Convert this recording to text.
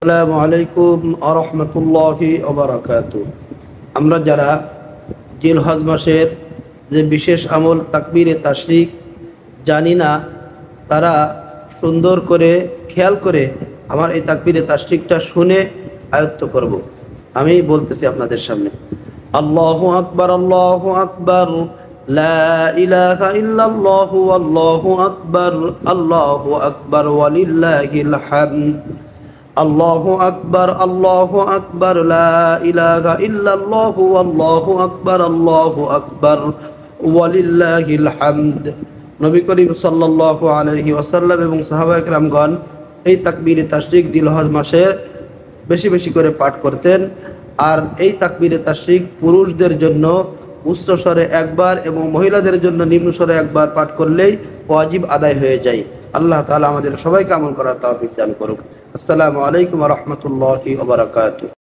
আসসালামু আলাইকুম ওয়া রাহমাতুল্লাহি ওয়া বারাকাতুহু। আমরা যারা জিলহজ মাসের যে বিশেষ আমল তাকবীরে তাশরিক জানি না, তারা সুন্দর করে খেয়াল করে আমার এই তাকবীরে তাশরিকটা শুনে আয়ত্ত করব। আমি বলতেছি আপনাদের সামনে, আল্লাহু আকবার, আল্লাহু আকবার, লা ইলাহা ইল্লাল্লাহু আল্লাহু আকবার ওয়ালিল্লাহিল হামদ। আল্লাহু আকবার, আল্লাহু আকবার, লা ইলাহা ইল্লাল্লাহু আল্লাহু আকবার ওয়ালিল্লাহিল হামদ। নবী করিম সাল্লাল্লাহু আলাইহি ওয়াসাল্লাম এবং সাহাবায়ে কেরামগণ এই তাকবীরে তাশরিক জিলহজ মাসে বেশি বেশি করে পাঠ করতেন। আর এই তাকবীরে তাশরিক পুরুষদের জন্য উচ্চ স্বরে একবার এবং মহিলাদের জন্য নিম্ন স্বরে একবার পাঠ করলেই ওয়াজিব আদায় হয়ে যায়। আল্লাহ তাআলা আমাদের সবাইকে আমল করার তৌফিক দান করুক। আসসালামু আলাইকুম ওয়া রাহমাতুল্লাহি ওয়া বারাকাতুহু।